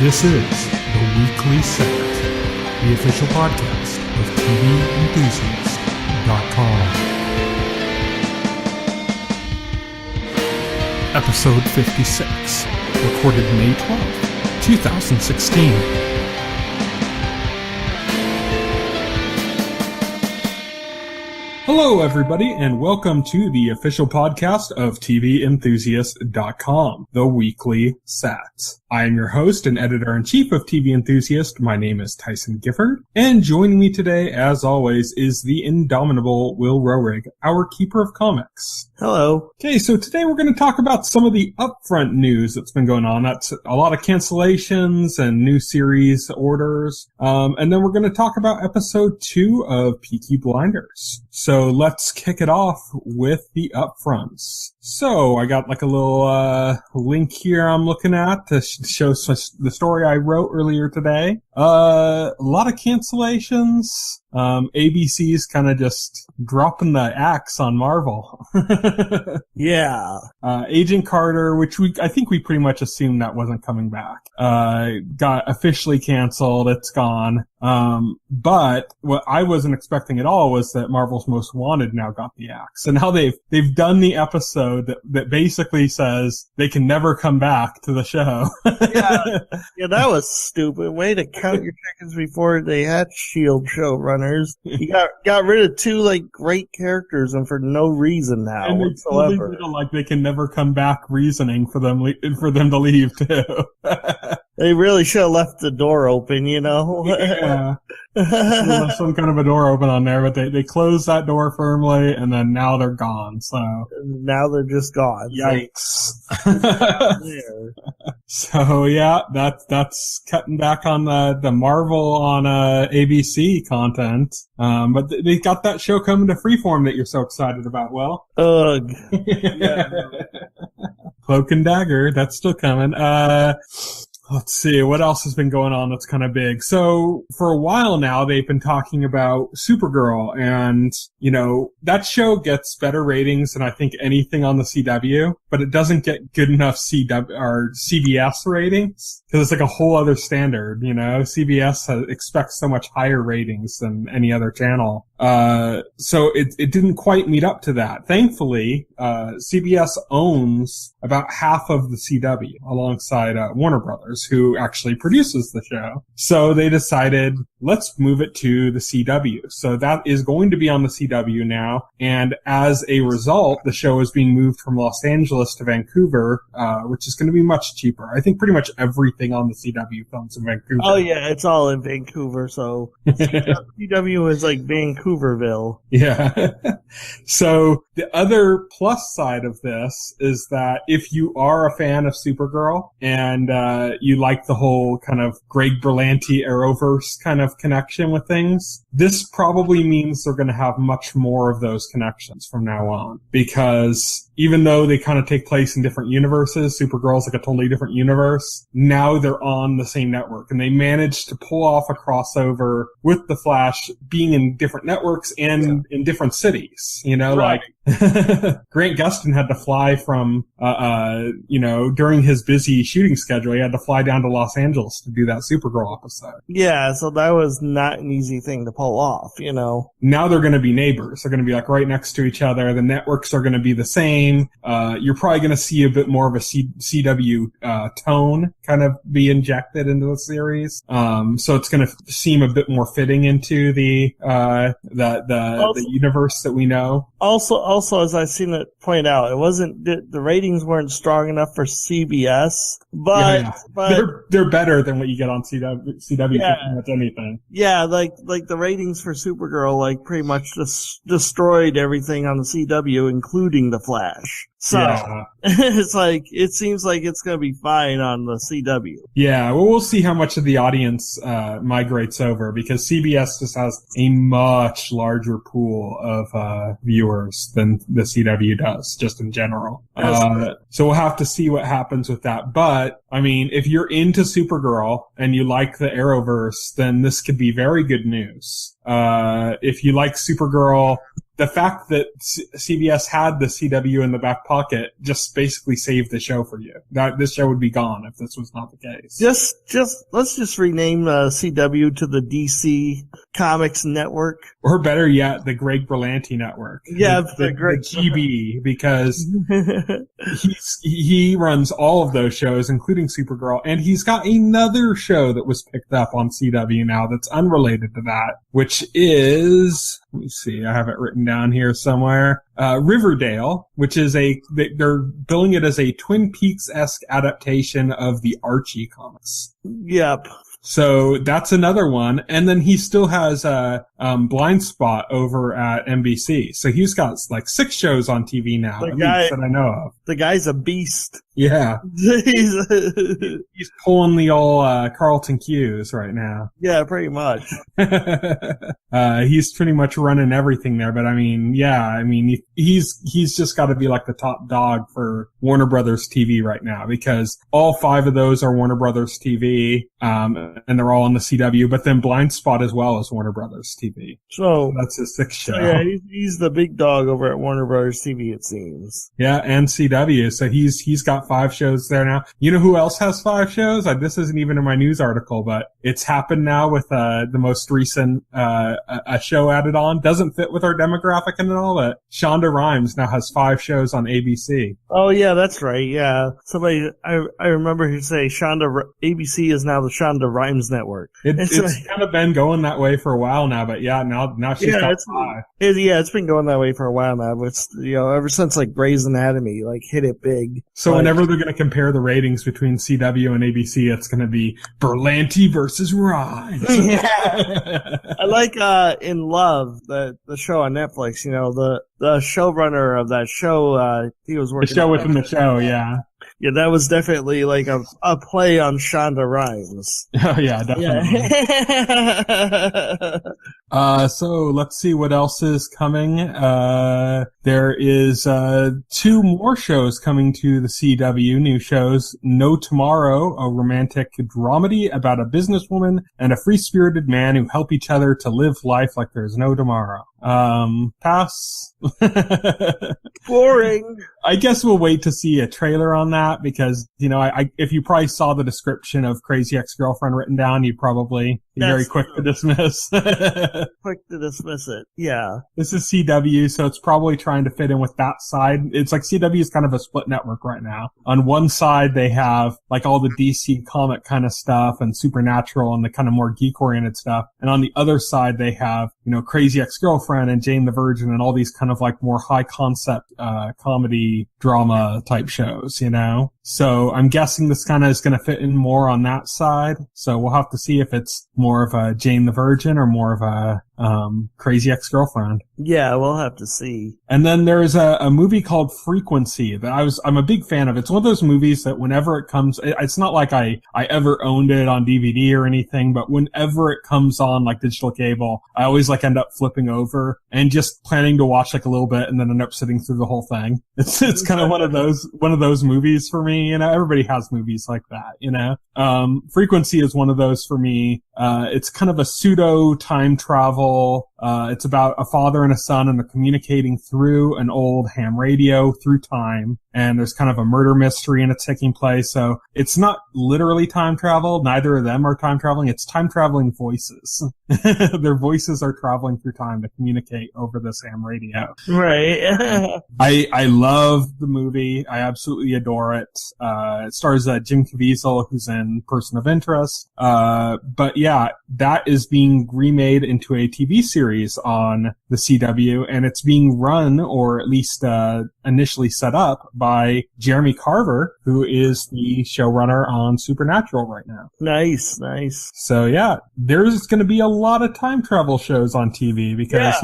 This is the Weekly Set, the official podcast of TVEnthusiast.com. Episode 56, recorded May 12th, 2016. Hello, everybody, and welcome to the official podcast of TVEnthusiast.com, the Weekly Set. I am your host and editor-in-chief of TV Enthusiast. My name is Tyson Gifford, and joining me today, as always, is the indomitable Will Roehrig, our keeper of comics. Hello. Okay, so today we're going to talk about some of the Upfront news that's been going on. That's a lot of cancellations and new series orders. And then we're going to talk about episode 2 of Peaky Blinders. So let's kick it off with the Upfronts. So I got like a little link here I'm looking at to show the story I wrote earlier today. A lot of cancellations. ABC's kind of just dropping the axe on Marvel. Yeah. Agent Carter, which I think we pretty much assumed that wasn't coming back, got officially canceled. It's gone. But what I wasn't expecting at all was that Marvel's Most Wanted now got the axe. And now they've done the episode that basically says they can never come back to the show. Yeah, that was stupid. Way to count your chickens before they had S.H.I.E.L.D. showrunners. You got rid of two great characters and for no reason now and whatsoever. Totally like they can never come back reasoning for them to leave too. They really should have left the door open, you know? Yeah. Left some kind of a door open on there, but they closed that door firmly, and then now they're gone, so. Now they're just gone. Yikes. So yeah, that's cutting back on the Marvel on ABC content. But they got that show coming to Freeform that you're so excited about, Will. Ugh. Yeah. Cloak and Dagger, that's still coming. Let's see, what else has been going on that's kind of big? So, for a while now, they've been talking about Supergirl, and, that show gets better ratings than I think anything on the CW, but it doesn't get good enough CBS ratings, because it's like a whole other standard, CBS expects so much higher ratings than any other channel. So it didn't quite meet up to that. Thankfully, CBS owns about half of the CW alongside Warner Brothers, who actually produces the show. So they decided, let's move it to the CW. So that is going to be on the CW now. And as a result, the show is being moved from Los Angeles to Vancouver, which is going to be much cheaper. I think pretty much everything on the CW films in Vancouver. Oh yeah, it's all in Vancouver. So CW is like Vancouverville. Yeah. So the other plus side of this is that if you are a fan of Supergirl and you like the whole kind of Greg Berlanti Arrowverse kind of connection with things, this probably means they're going to have much more of those connections from now on. Because even though they kind of take place in different universes, Supergirl's like a totally different universe, now they're on the same network. And they managed to pull off a crossover with The Flash being in different networks and in different cities. Right. Grant Gustin had to fly from, during his busy shooting schedule, he had to fly down to Los Angeles to do that Supergirl episode. Yeah, so that was not an easy thing to pull off, Now they're going to be neighbors. They're going to be right next to each other. The networks are going to be the same. You're probably going to see a bit more of a CW tone kind of be injected into the series. So it's going to seem a bit more fitting into the universe that we know. Also, as I've seen it point out, the ratings weren't strong enough for CBS, but they're better than what you get on CW for pretty much anything. Yeah, like the ratings for Supergirl pretty much just destroyed everything on the CW, including the Flash. So it seems like it's going to be fine on the CW. Yeah, well, we'll see how much of the audience migrates over, because CBS just has a much larger pool of viewers than the CW does, just in general. So we'll have to see what happens with that. But, I mean, if you're into Supergirl and you like the Arrowverse, then this could be very good news. If you like Supergirl the fact that CBS had the CW in the back pocket just basically saved the show for you. This show would be gone if this was not the case. Let's just rename CW to the DC Comics Network. Or better yet, the Greg Berlanti Network. Yeah, the GB, because he runs all of those shows, including Supergirl, and he's got another show that was picked up on CW now that's unrelated to that, which is, let me see, I have it written down here somewhere. Riverdale, which is they're billing it as a Twin Peaks-esque adaptation of the Archie comics. Yep. So that's another one. And then he still has Blind Spot over at NBC. So he's got like 6 shows on TV now, at least that I know of. The guy's a beast. Yeah. He's pulling the old Carlton Cuse right now. Yeah, pretty much. He's pretty much running everything there. But I mean, he's just got to be like the top dog for Warner Brothers TV right now, because all 5 of those are Warner Brothers TV, and they're all on the CW. But then Blind Spot as well as Warner Brothers TV. So that's his 6th show. So yeah, he's the big dog over at Warner Brothers TV, it seems. Yeah, and CW. So he's got 5 shows there now. You know who else has 5 shows? This isn't even in my news article, but it's happened now with the most recent a show added on. Doesn't fit with our demographic and all, but Shonda Rhimes now has 5 shows on ABC. Oh yeah, that's right. Yeah, somebody I remember who say ABC is now the Shonda Rhimes network. It's kind of been going that way for a while now, but yeah, now she's got 5. It's been going that way for a while now. But it's, ever since like Grey's Anatomy hit it big. So whenever they're going to compare the ratings between CW and ABC, it's going to be Berlanti versus Rhimes. Yeah. I like In Love, the show on Netflix. The showrunner of that show, he was working. The show within the show, yeah. Yeah, that was definitely like a play on Shonda Rhimes. Oh yeah, definitely. Yeah. So let's see what else is coming. There is 2 more shows coming to the CW, new shows. No Tomorrow, a romantic dramedy about a businesswoman and a free-spirited man who help each other to live life like there's no tomorrow. Pass. Boring. I guess we'll wait to see a trailer on that, because, if you probably saw the description of Crazy Ex-Girlfriend written down, you'd probably be very quick to dismiss. Quick to dismiss it. Yeah. This is CW, so it's probably trying to fit in with that side. It's like CW is kind of a split network right now. On one side, they have like all the DC comic kind of stuff and Supernatural and the kind of more geek-oriented stuff. And on the other side, they have, Crazy Ex-Girlfriend and Jane the Virgin and all these kind of like more high concept, comedy drama type shows, So I'm guessing this kind of is going to fit in more on that side. So we'll have to see if it's more of a Jane the Virgin or more of a Crazy Ex-Girlfriend. Yeah, we'll have to see. And then there's a movie called Frequency that I'm a big fan of. It's one of those movies that whenever it comes, it's not like I ever owned it on DVD or anything, but whenever it comes on like digital cable, I always end up flipping over and just planning to watch a little bit and then end up sitting through the whole thing. It's kind of one of those movies for me. Everybody has movies like that, Frequency is one of those for me. It's kind of a pseudo time travel. It's about a father and a son, and they're communicating through an old ham radio through time. And there's kind of a murder mystery and it's taking place. So it's not literally time travel. Neither of them are time traveling. It's time traveling voices. Their voices are traveling through time to communicate over this ham radio. Right. I love the movie. I absolutely adore it. It stars Jim Caviezel, who's in Person of Interest. But yeah, that is being remade into a TV series on the CW, and it's being run, or at least initially set up, by Jeremy Carver, who is the showrunner on Supernatural right now. Nice. So yeah, there's going to be a lot of time travel shows on TV, because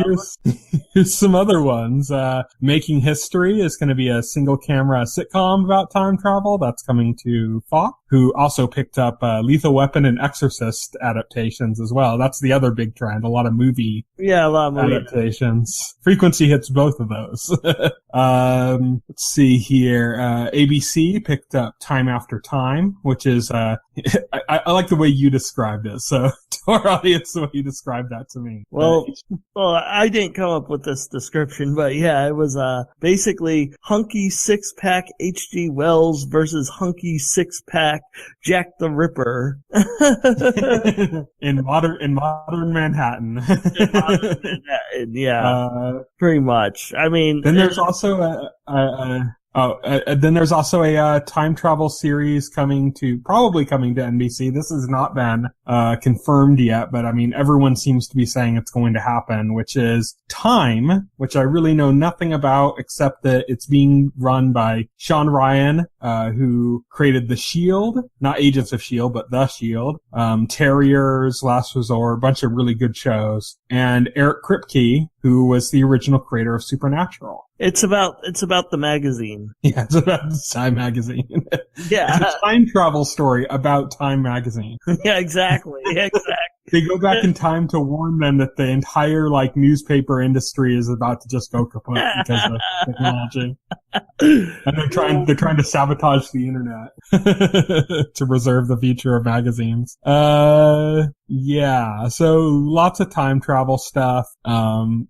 here's some other ones. Making History is going to be a single camera sitcom about time travel that's coming to Fox, who also picked up Lethal Weapon and Exorcist adaptations as well. That's the other big trend. A lot of movie adaptations. Frequency hits both of those. Let's see here. ABC picked up Time After Time, which is, I like the way you described it. So to our audience, the way you described that to me. Well, I didn't come up with this description, but yeah, it was, basically hunky six-pack H.G. Wells versus hunky six-pack Jack the Ripper. in modern Manhattan. Yeah, pretty much. I mean, then there's also then there's also a time travel series probably coming to NBC. This has not been confirmed yet, but I mean, everyone seems to be saying it's going to happen, which is Time, which I really know nothing about except that it's being run by Sean Ryan, who created The Shield, not Agents of Shield, but The Shield, Terriers, Last Resort, a bunch of really good shows, and Eric Kripke, who was the original creator of Supernatural. It's about the magazine. Yeah, it's about Time magazine. Yeah. It's a time travel story about Time magazine. Yeah, exactly. They go back in time to warn them that the entire newspaper industry is about to just go kaput because of technology. And they're trying to sabotage the internet to reserve the future of magazines. Yeah, so lots of time travel stuff.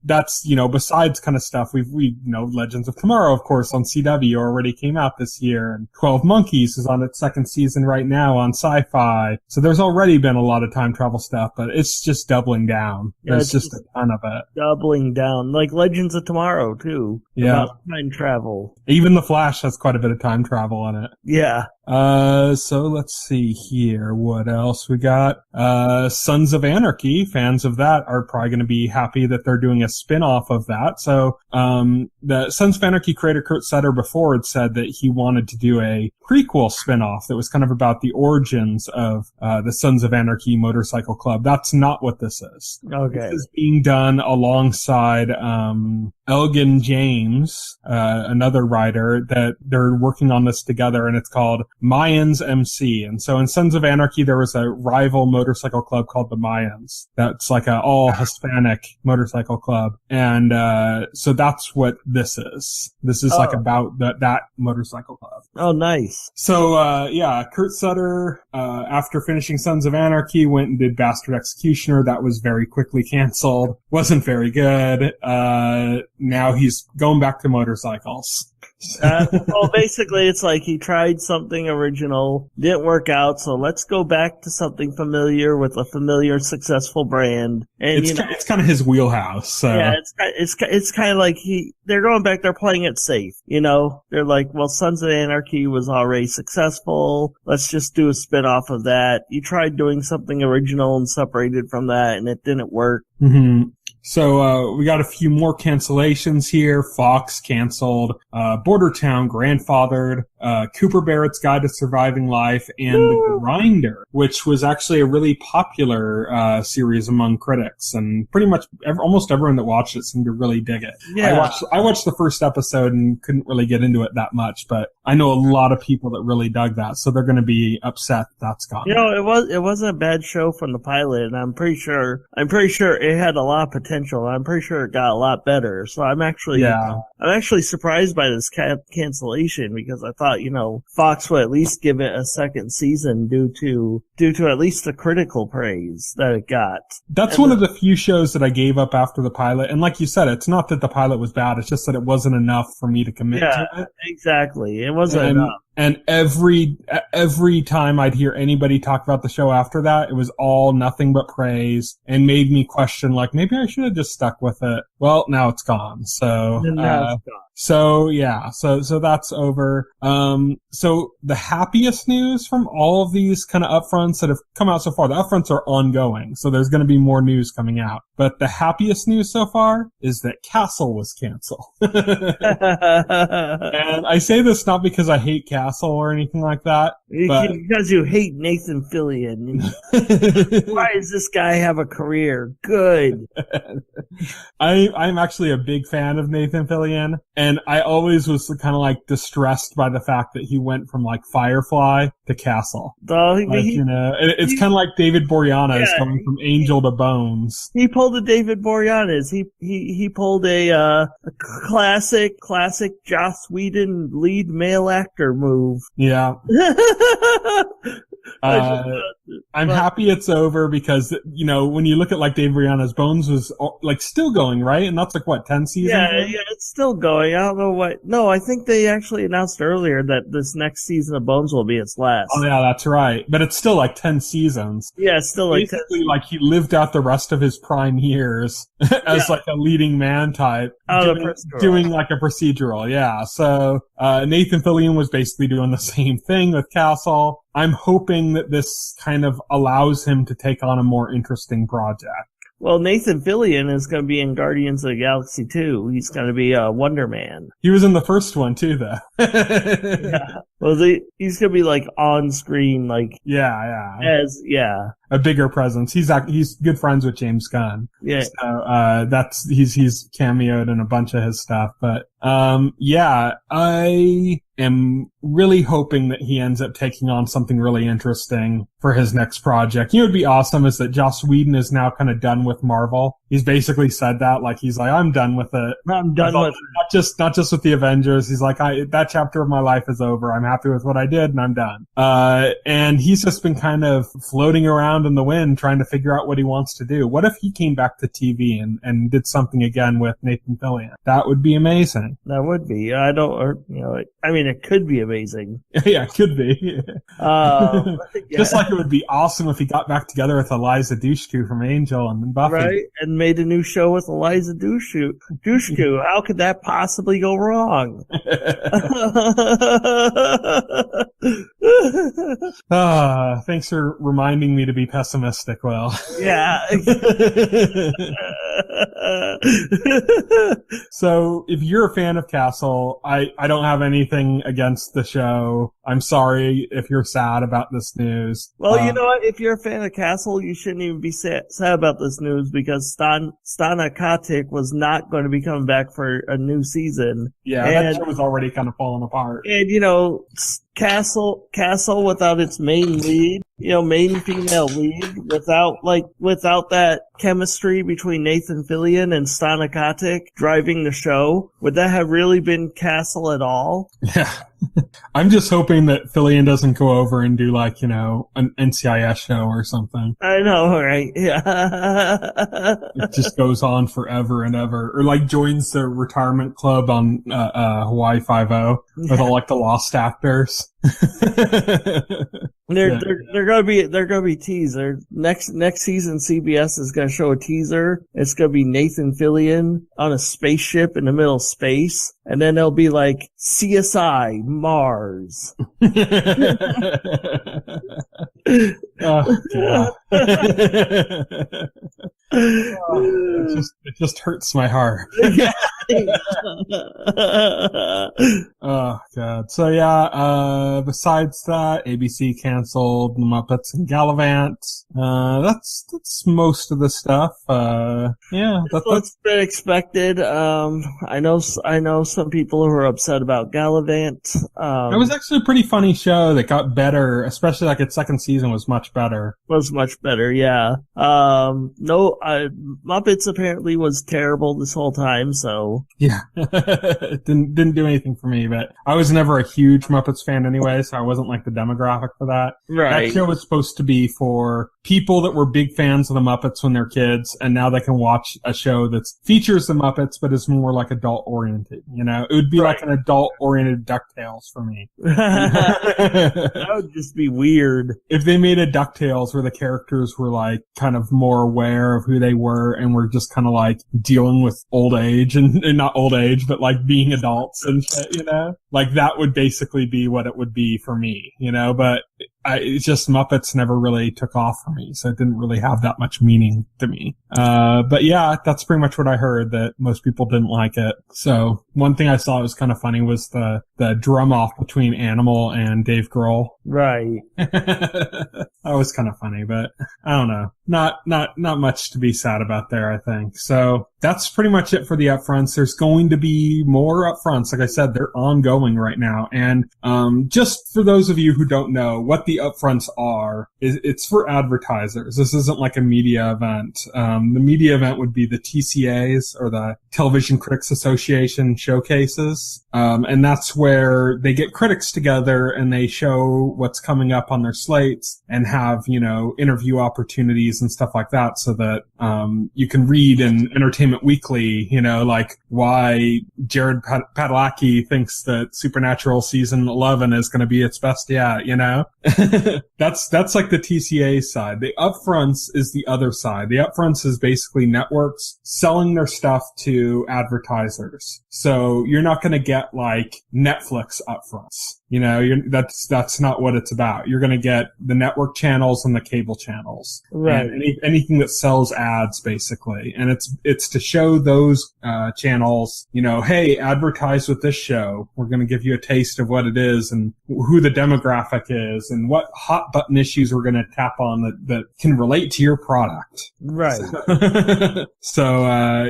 That's, besides kind of stuff we know Legends of Tomorrow, of course, on CW already came out this year, and 12 Monkeys is on its second season right now on Sci-Fi. So there's already been a lot of time travel stuff, but it's just doubling down. Yeah, there's just a ton of it. Doubling down. Like Legends of Tomorrow, too. Yeah. About time travel. Even The Flash has quite a bit of time travel in it. Yeah. So let's see here. What else we got? Sons of Anarchy. Fans of that are probably going to be happy that they're doing a spin-off of that. So, the Sons of Anarchy creator Kurt Sutter before had said that he wanted to do a prequel spin-off that was kind of about the origins of, the Sons of Anarchy motorcycle club. That's not what this is. Okay. This is being done alongside, Elgin James, another writer, that they're working on this together, and it's called Mayans MC. And so in Sons of Anarchy, there was a rival motorcycle club called the Mayans. That's like a all Hispanic motorcycle club. And, so that's what this is. This is about that motorcycle club. Oh, nice. So, yeah, Kurt Sutter, after finishing Sons of Anarchy, went and did Bastard Executioner. That was very quickly canceled. Wasn't very good. Now he's going back to motorcycles. Well, basically, it's like he tried something original, didn't work out, so let's go back to something familiar with a familiar, successful brand. And it's kind of his wheelhouse. So. Yeah, it's kind of like they're going back, they're playing it safe. They're like, well, Sons of Anarchy was already successful. Let's just do a spin-off of that. You tried doing something original and separated from that, and it didn't work. Mm-hmm. So, we got a few more cancellations here. Fox canceled, Border Town grandfathered, Cooper Barrett's Guide to Surviving Life, and The Grinder, which was actually a really popular, series among critics, and pretty much almost everyone that watched it seemed to really dig it. Yeah. I watched the first episode and couldn't really get into it that much, but I know a lot of people that really dug that, so they're gonna be upset that's gone. It wasn't a bad show from the pilot, and I'm pretty sure it had a lot of potential. I'm pretty sure it got a lot better. So I'm actually surprised by this cancellation, because I thought, Fox would at least give it a second season due to at least the critical praise that it got. That's one of the few shows that I gave up after the pilot. And like you said, it's not that the pilot was bad. It's just that it wasn't enough for me to commit to it. Exactly. It wasn't enough. And every time I'd hear anybody talk about the show after that, it was all nothing but praise, and made me question, maybe I should have just stuck with it. Well, now it's gone. So, so yeah, so that's over. So the happiest news from all of these kind of upfronts that have come out so far, the upfronts are ongoing, so there's going to be more news coming out. But the happiest news so far is that Castle was canceled. And I say this not because I hate Castle or anything like that, but because you hate Nathan Fillion. Why does this guy have a career? Good. I'm actually a big fan of Nathan Fillion, And I always was kind of like distressed by the fact that he went from like Firefly to Castle. It's kind of like David Boreanaz going from Angel to Bones. He pulled a David Boreanaz. He pulled a classic Joss Whedon lead male actor move. Yeah. I'm happy it's over because, when you look at like Dave Boreanaz, Bones was like still going, right? And that's like what, 10 seasons? Yeah, it's still going. I don't know what. No, I think they actually announced earlier that this next season of Bones will be its last. Oh yeah, that's right. But it's still like 10 seasons. Yeah, it's still like basically 10 like he lived out the rest of his prime years as like a leading man type, doing like a procedural. Yeah. So Nathan Fillion was basically doing the same thing with Castle. I'm hoping that this kind of allows him to take on a more interesting project. Well, Nathan Fillion is going to be in Guardians of the Galaxy 2. He's going to be Wonder Man. He was in the first one too, though. Yeah. Well, he's going to be like on screen, like a bigger presence. He's good friends with James Gunn. Yeah. So he's cameoed in a bunch of his stuff, but I am really hoping that he ends up taking on something really interesting for his next project. What would be awesome is that Joss Whedon is now kind of done with Marvel. He's basically said that, like, he's like, I'm done with it. I'm done with it. Not just with the Avengers. He's like, that chapter of my life is over. I'm happy with what I did and I'm done. And he's just been kind of floating around in the wind trying to figure out what he wants to do. What if he came back to TV and did something again with Nathan Fillion? That would be amazing. That would be. It could be amazing. Yeah, it could be. Just like it would be awesome if he got back together with Eliza Dushku from Angel and Buffy. Right, and made a new show with Eliza Dushku. How could that possibly go wrong? Thanks for reminding me to be pessimistic, Will. Yeah. So, if you're a fan of Castle, I don't have anything against the show. I'm sorry if you're sad about this news. Well, you know what? If you're a fan of Castle, you shouldn't even be sad about this news because Stana Katic was not going to be coming back for a new season. Yeah, that show was already kind of falling apart. And, Castle without its main lead, main female lead, without that chemistry between Nathan Fillion and Stana Katic driving the show, would that have really been Castle at all? Yeah. I'm just hoping that Fillion doesn't go over and do an NCIS show or something. I know, right? Yeah. It just goes on forever and ever. Or joins the retirement club on Hawaii Five-0 with all the lost actors. They're gonna be teaser. Next season CBS is gonna show a teaser. It's gonna be Nathan Fillion on a spaceship in the middle of space. And then they'll be like CSI Mars. Oh, God. It just hurts my heart. Oh, God. So, besides that, ABC canceled The Muppets and Gallivant. That's most of the stuff. That's been expected. I know some people who are upset about Gallivant. It was actually a pretty funny show that got better, especially its second season was much better. Yeah. Muppets apparently was terrible this whole time, so. Yeah. It didn't do anything for me, but I was never a huge Muppets fan anyway, so I wasn't the demographic for that. Right. That show was supposed to be for people that were big fans of the Muppets when they're kids, and now they can watch a show that features the Muppets, but is more adult oriented. It would be like an adult oriented DuckTales for me. That would just be weird. If they made a DuckTales where the characters were kind of more aware of who they were and were just kind of dealing with old age and not old age, but being adults and shit, that would basically be what it would be for me, but it's just Muppets never really took off for me, so it didn't really have that much meaning to me. But yeah, that's pretty much what I heard, that most people didn't like it. So one thing I saw was kind of funny was the drum off between Animal and Dave Grohl. Right. That was kind of funny, but I don't know. Not much to be sad about there, I think. So that's pretty much it for the upfronts. There's going to be more upfronts. Like I said, they're ongoing right now. And just for those of you who don't know what the upfronts are, it's for advertisers. This isn't like a media event. The media event would be the TCAs, or the Television Critics Association showcases. And that's where they get critics together and they show what's coming up on their slates and have, interview opportunities and stuff like that, so that you can read in Entertainment Weekly, like why Jared Padalecki thinks that Supernatural season 11 is going to be its best yet, That's like the TCA side. The upfronts is the other side. The upfronts is basically networks selling their stuff to advertisers. So you're not going to get like Netflix upfronts. That's not what it's about. You're going to get the network channels and the cable channels. Right. And anything that sells ads, basically. And it's to show those, channels, hey, advertise with this show. We're going to give you a taste of what it is and who the demographic is and what hot button issues we're going to tap on that can relate to your product. Right. So,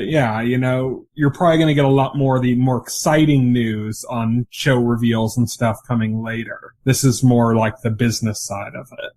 you're probably going to get a lot more of the more exciting news on show reveals and stuff coming later. This is more like the business side of it.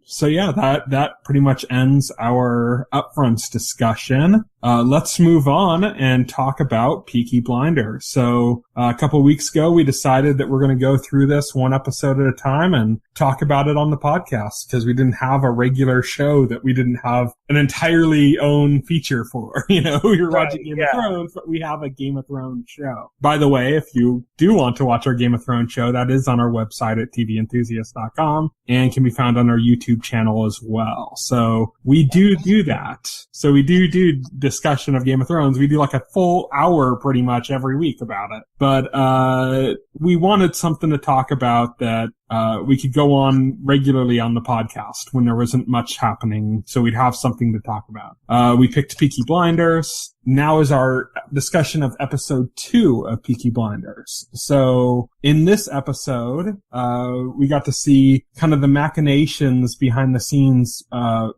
So yeah, that pretty much ends our upfronts discussion. Let's move on and talk about Peaky Blinders. So a couple weeks ago, we decided that we're going to go through this one episode at a time and talk about it on the podcast, because we didn't have a regular show that we didn't have an entirely own feature for. We were watching Game of Thrones, but we have a Game of Thrones show. By the way, if you do want to watch our Game of Thrones show, that is on our website at TVEnthusiast.com and can be found on our YouTube channel as well. So we do that. So we do discussion of Game of Thrones. We do like a full hour pretty much every week about it. But we wanted something to talk about that we could go on regularly on the podcast when there wasn't much happening, so we'd have something to talk about. We picked Peaky Blinders. Now is our discussion of episode 2 of Peaky Blinders. So in this episode, we got to see kind of the machinations behind the scenes,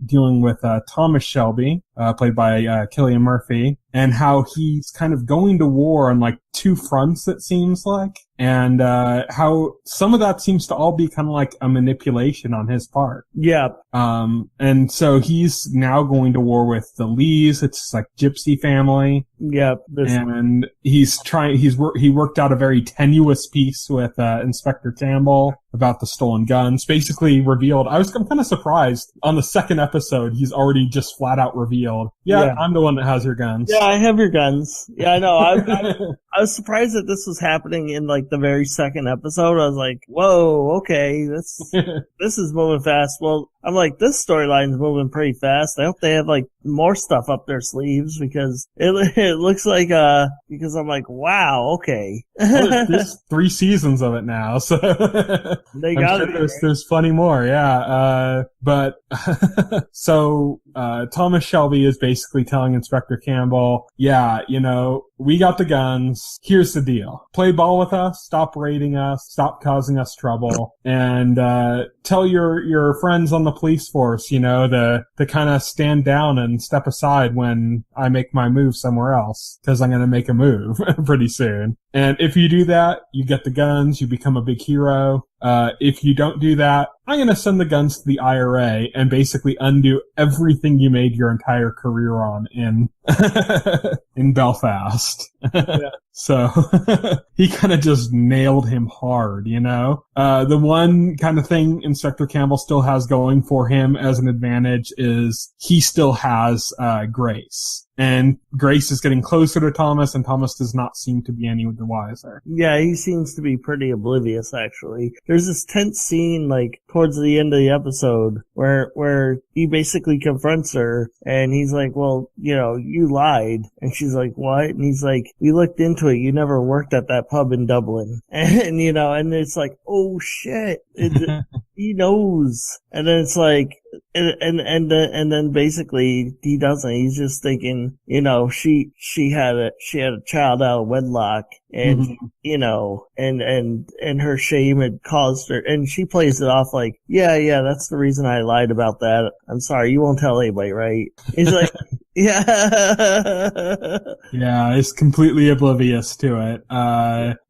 dealing with, Thomas Shelby, played by, Cillian Murphy, and how he's kind of going to war on like 2 fronts, it seems like. And, how some of that seems to all be kind of like a manipulation on his part. Yeah. And so he's now going to war with the Lees. It's like gypsy family. Yeah. And he worked out a very tenuous piece with, Inspector Campbell about the stolen guns. Basically revealed, I'm kind of surprised on the second episode, he's already just flat out revealed, yeah, I'm the one that has your guns. Yeah, I have your guns. Yeah, I know. I was surprised that this was happening in like the very second episode. I was like, whoa, okay, this is moving fast. Well, I'm like, this storyline's moving pretty fast. I hope they have like more stuff up their sleeves, because it looks like, because I'm like, wow, okay. Well, there's 3 seasons of it now, so they got sure there's plenty more, yeah. But so Thomas Shelby is basically telling Inspector Campbell, yeah, we got the guns. Here's the deal. Play ball with us. Stop raiding us. Stop causing us trouble. And tell your friends on the police force, to kind of stand down and step aside when I make my move somewhere else, because I'm going to make a move pretty soon. And if you do that, you get the guns, you become a big hero. If you don't do that, I'm going to send the guns to the IRA and basically undo everything you made your entire career on in Belfast. Yeah. So he kind of just nailed him hard, The one kind of thing Inspector Campbell still has going for him as an advantage is he still has Grace. And Grace is getting closer to Thomas, and Thomas does not seem to be any the wiser. Yeah, he seems to be pretty oblivious, actually. There's this tense scene, like, towards the end of the episode where he basically confronts her and he's like, well, you lied. And she's like, what? And he's like, we looked into it. You never worked at that pub in Dublin. And, and it's like, oh shit. He knows. And then it's like, and then basically he doesn't. He's just thinking, she had a child out of wedlock, and and her shame had caused her, and she plays it off like, yeah, that's the reason I lied about that. I'm sorry, you won't tell anybody, right? He's like, yeah, yeah, he's completely oblivious to it.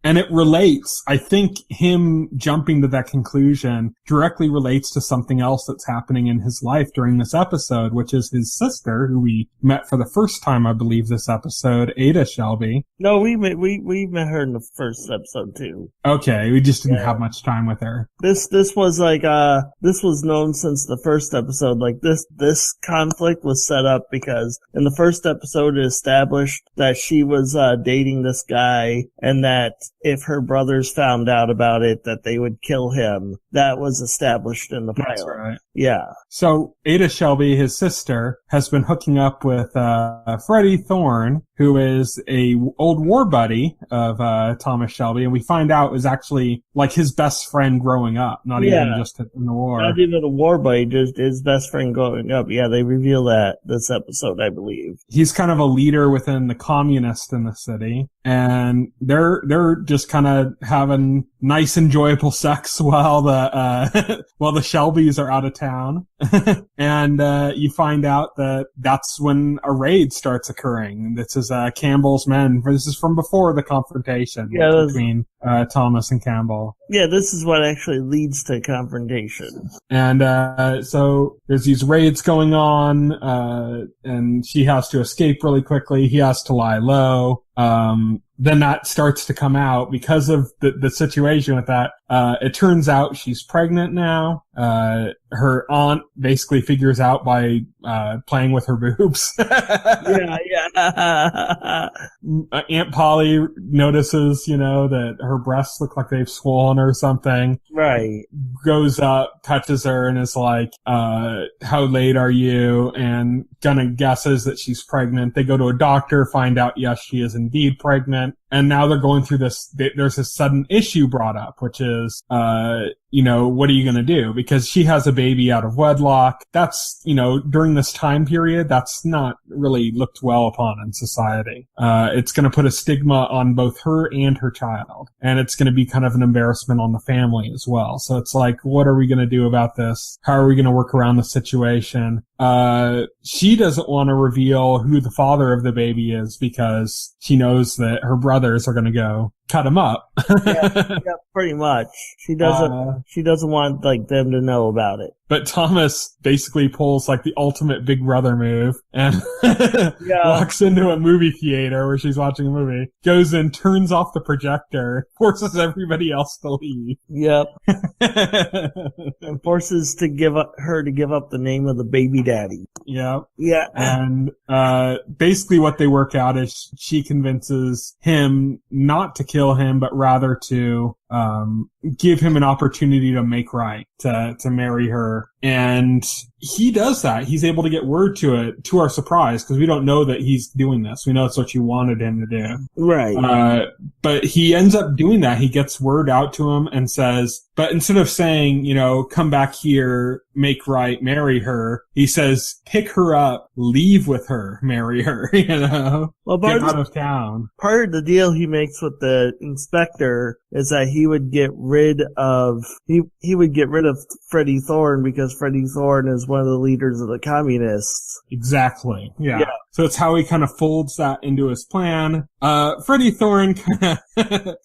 And it relates. I think him jumping to that conclusion directly relates to something else that's happening in his life during this episode, which is his sister, who we met for the first time, I believe, this episode, Ada Shelby. No, we met her in the first episode too. Okay, we just didn't have much time with her. This was like this was known since the first episode. Like this conflict was set up because in the first episode it established that she was dating this guy, and that if her brothers found out about it, that they would kill him. That was established in the pilot. That's right. Yeah. So Ada Shelby, his sister, has been hooking up with Freddie Thorne, who is a old war buddy of Thomas Shelby, and we find out is actually like his best friend growing up, not even just in the war. Not even a war buddy, just his best friend growing up. Yeah, they reveal that this episode, I believe. He's kind of a leader within the communists in the city, and they're just kind of having nice, enjoyable sex while the Shelbys are out of town. And you find out that that's when a raid starts occurring. This is Campbell's men. This is from before the confrontation between Thomas and Campbell. Yeah, this is what actually leads to confrontation. And so there's these raids going on, and she has to escape really quickly. He has to lie low. Then that starts to come out because of the situation with that. It turns out she's pregnant now. Her aunt basically figures out by playing with her boobs. Yeah. Aunt Polly notices, that her breasts look like they've swollen or something. Right. Goes up, touches her, and is like, how late are you? And kind of guesses that she's pregnant. They go to a doctor, find out, yes, she is indeed pregnant. And now they're going through this, there's this sudden issue brought up, which is, what are you going to do? Because she has a baby out of wedlock. That's, during this time period, that's not really looked well upon in society. It's going to put a stigma on both her and her child. And it's going to be kind of an embarrassment on the family as well. So it's like, what are we going to do about this? How are we going to work around the situation? She doesn't want to reveal who the father of the baby is because she knows that her brothers are going to go cut him up. yeah, pretty much. She doesn't want like them to know about it. But Thomas basically pulls like the ultimate Big Brother move and walks into a movie theater where she's watching a movie, goes in, turns off the projector, forces everybody else to leave. Yep. And forces her to give up the name of the baby daddy. Yep. Yeah. And basically what they work out is she convinces him not to kill him, but rather to give him an opportunity to make right, to marry her. And he does that. He's able to get word to it, to our surprise, because we don't know that he's doing this. We know it's what you wanted him to do. Right. But he ends up doing that. He gets word out to him and says, but instead of saying, come back here, make right, marry her, he says, pick her up, leave with her, marry her, Well, get out of town. Part of the deal he makes with the inspector is that he would get rid of Freddie Thorne because Freddie Thorne is one of the leaders of the communists. Exactly. Yeah. So it's how he kind of folds that into his plan. Freddie Thorne kind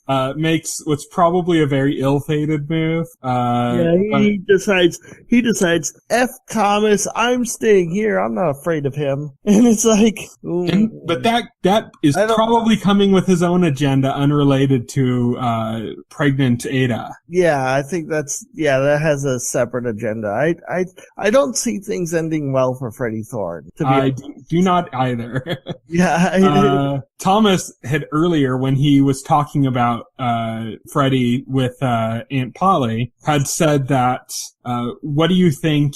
of makes what's probably a very ill-fated move. He decides, F Thomas, I'm staying here. I'm not afraid of him. And it's like... but that is probably coming with his own agenda unrelated to pregnant Ada. Yeah, I think that has a separate agenda. I don't see things ending well for Freddie Thorne. do not either. Yeah. Thomas had earlier, when he was talking about Freddy with Aunt Polly, had said that, what do you think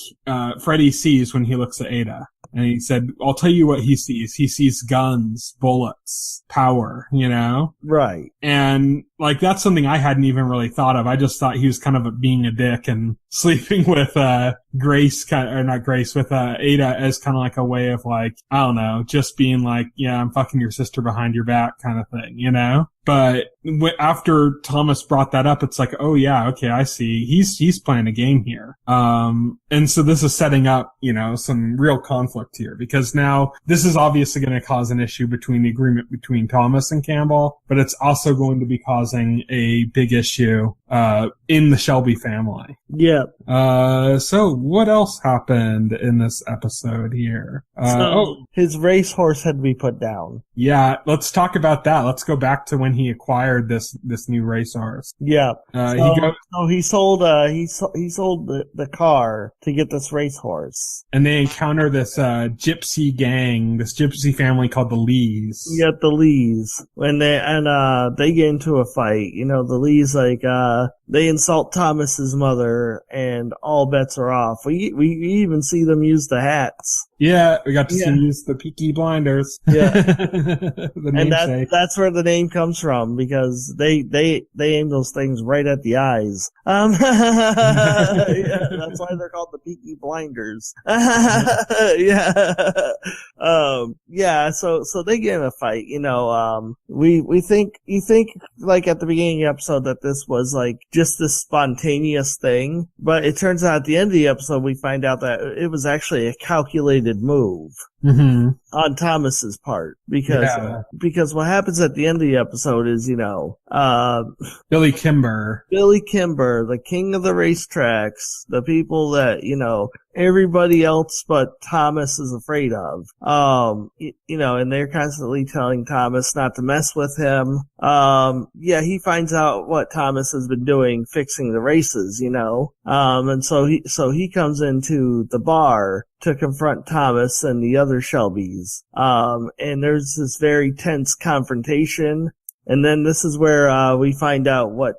Freddy sees when he looks at Ada? And he said, I'll tell you what he sees. He sees guns, bullets, power, you know? Right. And, like, that's something I hadn't even really thought of. I just thought he was kind of being a dick and sleeping with, with Ada as kind of like a way of, like, I don't know, just being like, yeah, I'm fucking your sister behind your back kind of thing, you know? But after Thomas brought that up, it's like, oh yeah, okay, I see. He's playing a game here. And so this is setting up, you know, some real conflict here, because now this is obviously going to cause an issue between the agreement between Thomas and Campbell, but it's also going to be causing a big issue, in the Shelby family. Yeah. So what else happened in this episode here? His racehorse had to be put down. Yeah, let's talk about that. Let's go back to when he acquired this new racehorse. Yeah. He sold the car to get this racehorse. And they encounter this gypsy gang, this gypsy family called the Lees. Yeah, the Lees. They get into a fight. You know, the Lees, like, they insult Thomas's mother, and all bets are off. We even see them use the hats. Yeah, we got to see them use the Peaky Blinders. Yeah. And that's where the name comes from, because they aim those things right at the eyes. Yeah, that's why they're called the Peaky Blinders. Yeah. So they get in a fight, you know. You think like at the beginning of the episode that this was like just this spontaneous thing, but it turns out at the end of the episode we find out that it was actually a calculated move. Mm-hmm. On Thomas's part, because what happens at the end of the episode is, you know, Billy Kimber, the king of the racetracks, the people that, you know, everybody else but Thomas is afraid of, you know, and they're constantly telling Thomas not to mess with him. He finds out what Thomas has been doing, fixing the races, you know, and so he comes into the bar to confront Thomas and the other Shelbys. And there's this very tense confrontation. And then this is where we find out what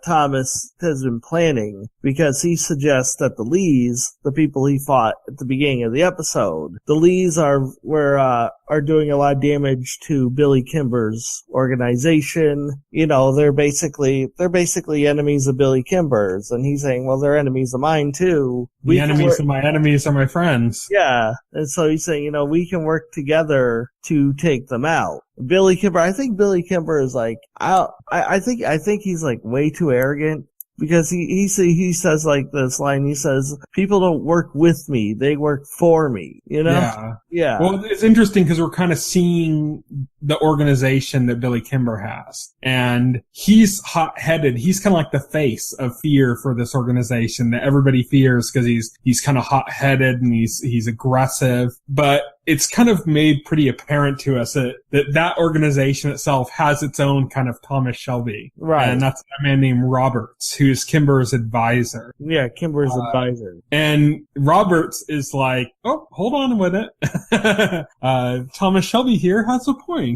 Thomas has been planning, because he suggests that the Lees, the people he fought at the beginning of the episode, the Lees are doing a lot of damage to Billy Kimber's organization. You know, they're basically enemies of Billy Kimber's, and he's saying, well, they're enemies of mine too. The enemies of my enemies are my friends. Yeah, and so he's saying, you know, we can work together to take them out. Billy Kimber, I think Billy Kimber is like, I think he's like way too arrogant, because he says like this line, he says, people don't work with me, they work for me, you know? Yeah. Well, it's interesting because we're kind of seeing the organization that Billy Kimber has. And he's hot-headed. He's kind of like the face of fear for this organization that everybody fears, because he's kind of hot-headed and he's aggressive. But it's kind of made pretty apparent to us that organization itself has its own kind of Thomas Shelby. Right. And that's a man named Roberts, who's Kimber's advisor. Yeah, Kimber's advisor. And Roberts is like, oh, hold on a minute. Thomas Shelby here has a point.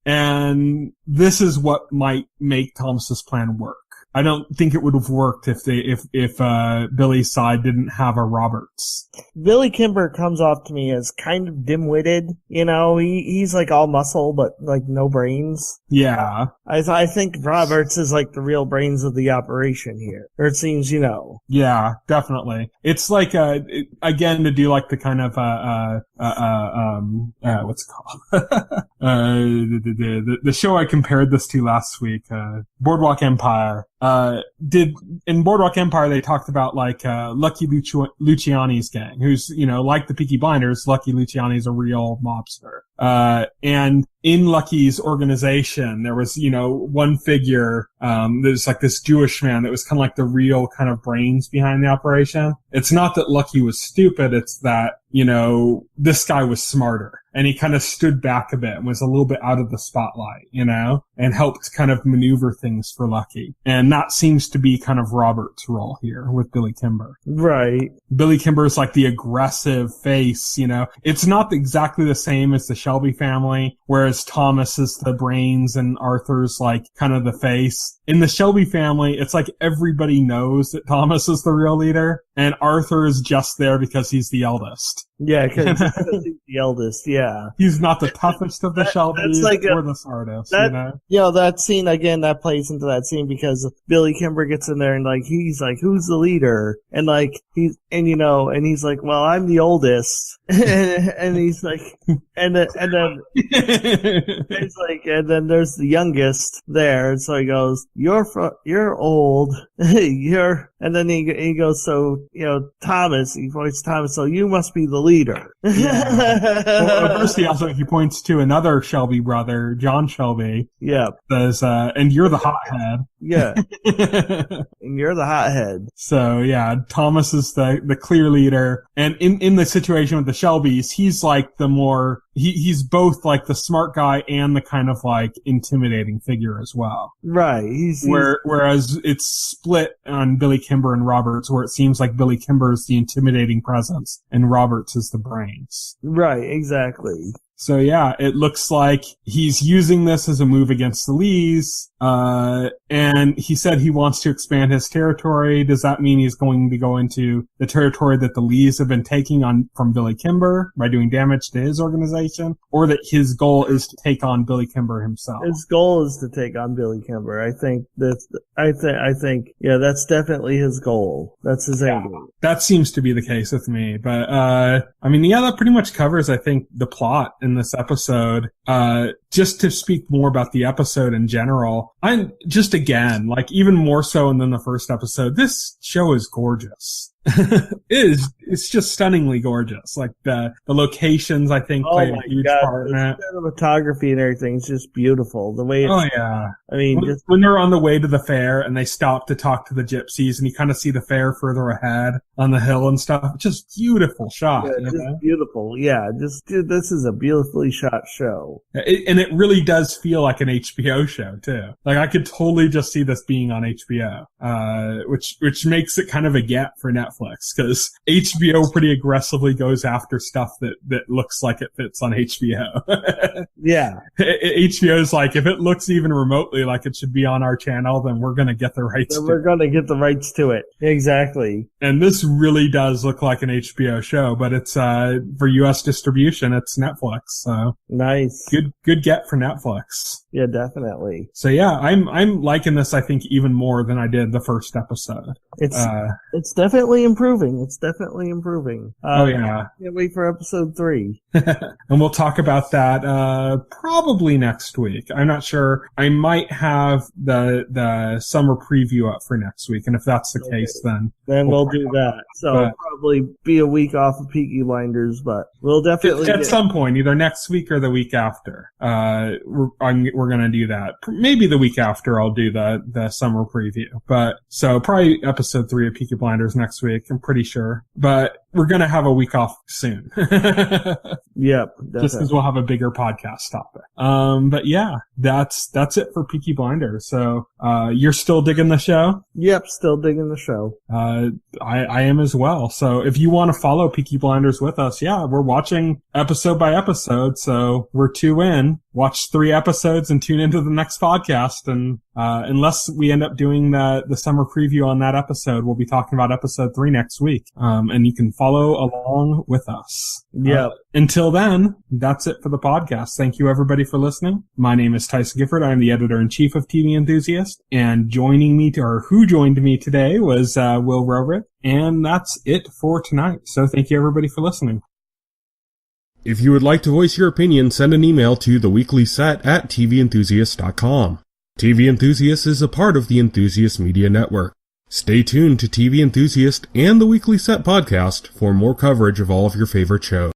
And this is what might make Thomas's plan work. I don't think it would have worked if Billy's side didn't have a Roberts. Billy Kimber comes off to me as kind of dim-witted. You know, he's like all muscle, but like no brains. Yeah. I think Roberts is like the real brains of the operation here. Or it seems, you know. Yeah, definitely. It's like, again, to do like the kind of, what's it called? The show I compared this to last week, Boardwalk Empire. In Boardwalk Empire, they talked about like, Lucky Luciani's gang, who's, you know, like the Peaky Blinders, Lucky Luciani's a real mobster. And in Lucky's organization, there was, you know, one figure, there's like this Jewish man that was kind of like the real kind of brains behind the operation. It's not that Lucky was stupid, it's that, you know, this guy was smarter. and he kind of stood back a bit and was a little bit out of the spotlight, and helped kind of maneuver things for Lucky. And that seems to be kind of Robert's role here with Billy Kimber. Right. Billy Kimber is like the aggressive face, It's not exactly the same as the Shelby family, whereas Thomas is the brains and Arthur's like kind of the face. In the Shelby family, it's like everybody knows that Thomas is the real leader, and Arthur is just there because he's the eldest. Yeah, because he's the eldest, yeah. He's not the toughest of the Shelbys or the smartest, That scene, again, that plays into that scene because Billy Kimber gets in there and, like, he's like, who's the leader? And, like, he's like, well, I'm the oldest. and he's like, and then he's like, and then there's the youngest there. And so he goes, you're old. And then he goes, so, Thomas, he points to Thomas, so you must be the leader. Yeah. Well, first he points to another Shelby brother, John Shelby. Yeah. Says, and you're the hothead. Yeah. And you're the hothead. So, yeah, Thomas is the clear leader. And in the situation with the Shelbys, he's like he's both like the smart guy and the kind of like intimidating figure as well. Right. Whereas it's split on Billy Kimber and Roberts, where it seems like Billy Kimber is the intimidating presence and Roberts is the brains. Right, exactly. So yeah, it looks like he's using this as a move against the Lees, and he said he wants to expand his territory. Does that mean he's going to go into the territory that the Lees have been taking on from Billy Kimber by doing damage to his organization, or that his goal is to take on Billy Kimber himself? His goal is to take on Billy Kimber. I think yeah, that's definitely his goal. That's his angle. That seems to be the case with me, but that pretty much covers, I think, the plot in this episode. Just to speak more about the episode in general, I'm just, again, like even more so than the first episode, this show is gorgeous. It's just stunningly gorgeous. Like the locations, I think, played a huge part in it. The cinematography and everything is just beautiful. The way when they're on the way to the fair and they stop to talk to the gypsies and you kind of see the fair further ahead on the hill and stuff. Just beautiful shot. Yeah, just beautiful. Yeah, this is a beautifully shot show. And it really does feel like an HBO show too. Like I could totally just see this being on HBO, which makes it kind of a gap for Netflix, because HBO pretty aggressively goes after stuff that looks like it fits on HBO. Yeah. HBO's like, if it looks even remotely like it should be on our channel, then we're going to get the rights to it. We're going to get the rights to it. Exactly. And this really does look like an HBO show, but it's for US distribution, it's Netflix. So nice. Good get for Netflix. Yeah, definitely. So yeah, I'm liking this, I think, even more than I did the first episode. It's definitely improving. Oh yeah. Can't wait for episode 3. And we'll talk about that probably next week. I'm not sure. I might have the summer preview up for next week, and if that's the case, then we'll do that. So probably be a week off of Peaky Blinders, but we'll definitely at some point, either next week or the week after. We're gonna do that. Maybe the week after I'll do the summer preview. But so probably episode 3 of Peaky Blinders next week. I'm pretty sure. But we're gonna have a week off soon. Yep. Definitely. Just because we'll have a bigger podcast topic. But yeah, that's it for Peaky Blinders. So, you're still digging the show? Yep, still digging the show. I am as well. So if you want to follow Peaky Blinders with us, yeah, we're watching episode by episode. So we're 2 in. Watch 3 episodes and tune into the next podcast. And unless we end up doing the summer preview on that episode, we'll be talking about episode 3 next week. And you can follow along with us. Yeah. Until then, that's it for the podcast. Thank you everybody for listening. My name is Tyson Gifford. I'm the editor-in-chief of TV Enthusiast. And who joined me today was Will Rowrick. And that's it for tonight. So thank you everybody for listening. If you would like to voice your opinion, send an email to theweeklyset@tventhusiast.com. TV Enthusiast is a part of the Enthusiast Media Network. Stay tuned to TV Enthusiast and the Weekly Set podcast for more coverage of all of your favorite shows.